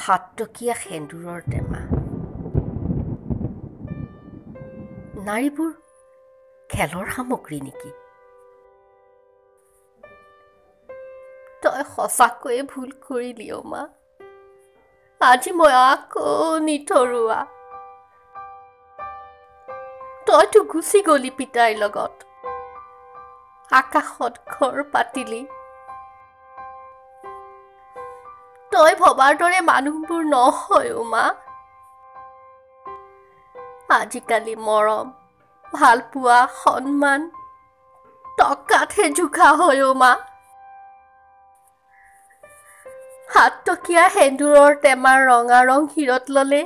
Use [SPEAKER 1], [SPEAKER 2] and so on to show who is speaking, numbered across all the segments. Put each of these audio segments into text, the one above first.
[SPEAKER 1] হাতটকীয়া সেন্দুৰৰ টেমা। নাৰীবোৰ খেলৰ সামগ্ৰী নেকি? তই সঁচাকৈয়ে ভুল কৰিলি অ' মা। আজি মই আকৌ নিথৰুৱা। তইতো গুচি গলি পিতাইৰ লগত, আকাশত ঘৰ পাতিলি। তই ভবাৰ দৰে মানুহবোৰ নহয় অ' মা। আজিকালি মৰম, ভালপোৱা, সন্মান টকাতহে জোখা হয় অ' মা। হাতটকীয়া সেন্দুৰৰ টেমাৰ ৰঙা ৰং শিৰত ললে,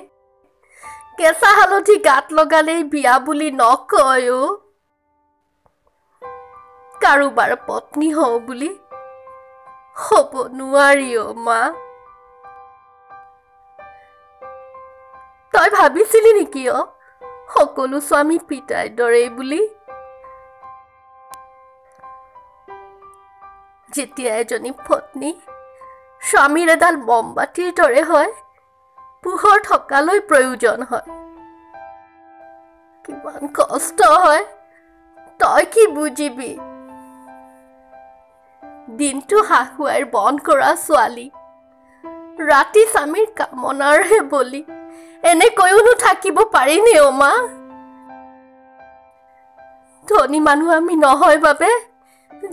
[SPEAKER 1] কেঁচা হালধি গাত লগালেই বিয়া বুলি নকয় অ'। কাৰোবাৰ পত্নী হওঁ বুলি হ'ব নোৱাৰি অ' মা। তই ভাবিছিলি নেকি অ' সকলো স্বামী পিতাইৰ দৰেই বুলি? যেতিয়া এজনী পত্নী স্বামীৰ এডাল মমবাতিৰ দৰে হয়, পোহৰ থকালৈ প্ৰয়োজন হয়। কিমান কষ্ট হয় তই কি বুজিবি? দিনটো শাহুৱাইৰ বন কৰা ছোৱালী, ৰাতি স্বামীৰ কামনাৰহে বলি, এনেকৈওনো থাকিব পাৰিনে অ' মা? ধনী মানুহ আমি নহয় বাবে,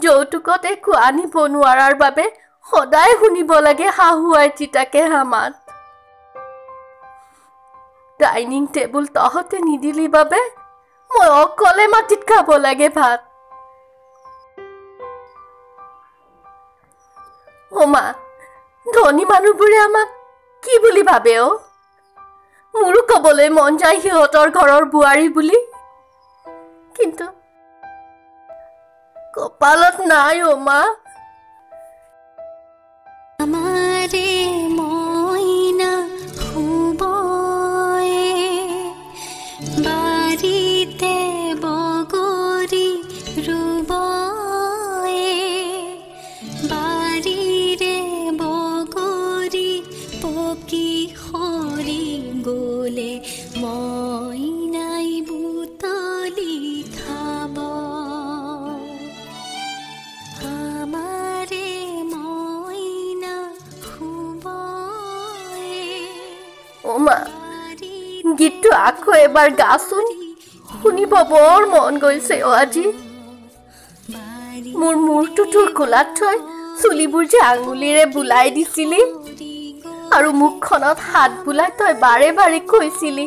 [SPEAKER 1] যৌতুকত একো আনিব নোৱাৰাৰ বাবে সদায় শুনিব লাগে শাহুৱাইৰ তিতাকেহা মাত। ডাইনিং টেবুল তহঁতে নিদিলি বাবে মই অকলে মাটিত খাব লাগে ভাত। অ' মা, ধনী মানুহবোৰে আমাক কি বুলি ভাবে অ'? মোৰো কবলৈ মন যায় সিহঁতৰ ঘৰৰ বোৱাৰী বুলি, কিন্তু কপালত নাই অ' মা।
[SPEAKER 2] আমাৰে মইনা শুবয়ে বাৰীতে বগৰী ৰুবয়ে, বাৰীৰে বগৰী পকি সৰি গ'লে মইনাই বুটলি খাব। আমাৰে মইনা শুবয়ে।
[SPEAKER 1] অ' মা, গীতটো আকৌ এবাৰ গাচোন, শুনিব বৰ মন গৈছে অ' আজি। মোৰ মূৰটো তোৰ কোলাত থৈ চুলিবোৰ যে আঙুলিৰে বুলাই দিছিলি, আৰু মুখখনত হাত বুলাই তই বাৰে বাৰে কৈছিলি,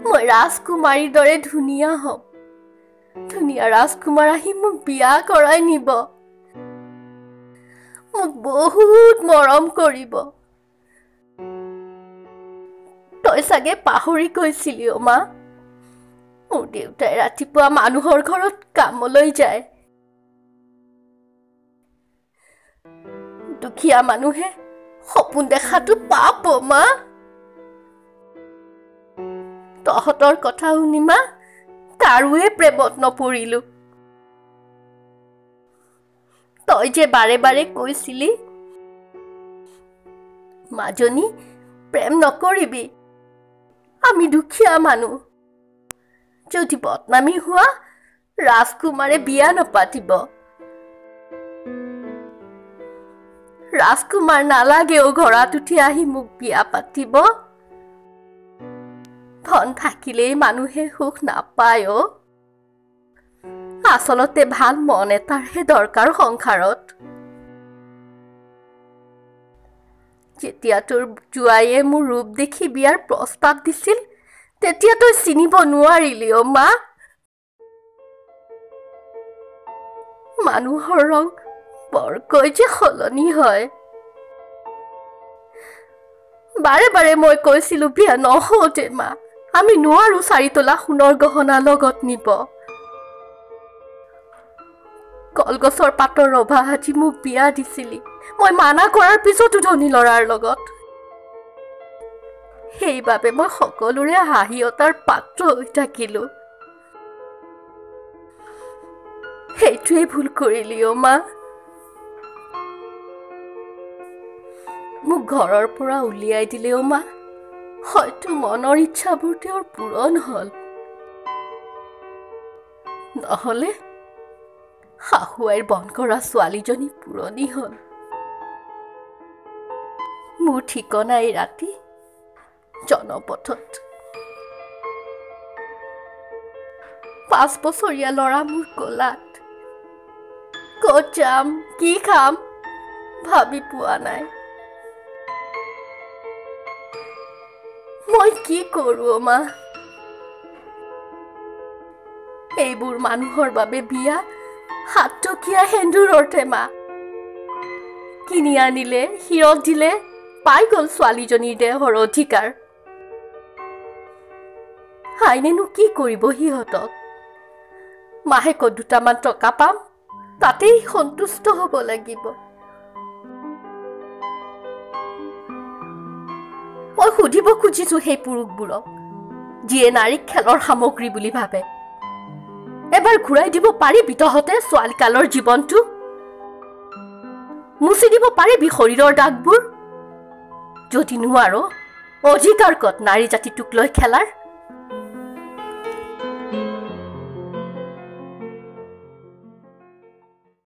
[SPEAKER 1] মই ৰাজকুমাৰীৰ দৰে ধুনীয়া হ'ম, ধুনীয়া ৰাজকুমাৰ আহি মোক বিয়া কৰাই নিব, মোক বহুত মৰম কৰিব। তই চাগে পাহৰি গৈছিলি অ' মা। মোৰ দেউতাই ৰাতিপুৱা মানুহৰ ঘৰত কামলৈ যায়। দুখীয়া মানুহে সপোন দেখাটো পাপ অ' মা। তহঁতৰ কথা শুনি মা কাৰোৱে প্ৰেমত নপৰিলো। তই যে বাৰে বাৰে কৈছিলি, মাজনী প্ৰেম নকৰিবি, আমি দুখীয়া মানুহ, যদি বদনামী হোৱা ৰাজকুমাৰে বিয়া নপাতিব। ৰাজকুমাৰ নালাগেও ঘৰত উঠি আহি মোক বিয়া পাতিব। ধন থাকিলেই মানুহে সুখ নাপায় অ'। আচলতে ভাল মন এটাৰহে দৰকাৰ সংসাৰত। যেতিয়া তোৰ জোৱাইয়ে মোৰ ৰূপ দেখি বিয়াৰ প্ৰস্তাৱ দিছিল, তেতিয়া তই চিনিব নোৱাৰিলি অ' মা। মানুহৰ ৰং বৰকৈ যে সলনি হয়। বাৰে বাৰে মই কৈছিলো বিয়া নহওঁতে মা, আমি নোৱাৰো 4 তোলা সোণৰ গহনা লগত নিব। কলগছৰ পাতৰ ৰভা সাজি মোক বিয়া দিছিলি, মই মানা কৰাৰ পিছতো ধনী ল'ৰাৰ লগত। সেইবাবে মই সকলোৰে হাঁহিয়তাৰ পাত্ৰ হৈ থাকিলো। সেইটোৱে ভুল কৰিলি অ' মা। মোক ঘৰৰ পৰা উলিয়াই দিলেও মা হয়তো মনৰ ইচ্ছাবোৰ তেওঁৰ পূৰণ হ'ল নহ'লে শাহুৱাইৰ বন কৰা ছোৱালীজনী পুৰণি হ'ল মোৰ ঠিকনা এই ৰাতি জনপথত 5 বছৰীয়া ল'ৰা মোৰ কোলাত ক'ত যাম কি খাম ভাবি পোৱা নাই মই কি কৰোঁ মা এইবোৰ মানুহৰ বাবে বিয়া 7 টকীয়া সেন্দুৰৰ টেমা কিনি আনিলে হিৰত দিলে পাই গ'ল ছোৱালীজনীৰ দেহৰ অধিকাৰ আইনেনো কি কৰিব সিহঁতক মাহেকত 2টামান টকা পাম তাতেই সন্তুষ্ট হ'ব লাগিব মই সুধিব খুজিছো সেই পুৰুষবোৰক যিয়ে নাৰীক খেলৰ সামগ্ৰী বুলি ভাবে এবাৰ ঘূৰাই দিব পাৰিবি তহঁতে ছোৱালীকালৰ জীৱনটো মুচি দিব পাৰিবি শৰীৰৰ দাগবোৰ যদি নোৱাৰো অধিকাৰ ক'ত নাৰী জাতিটোক লৈ খেলাৰ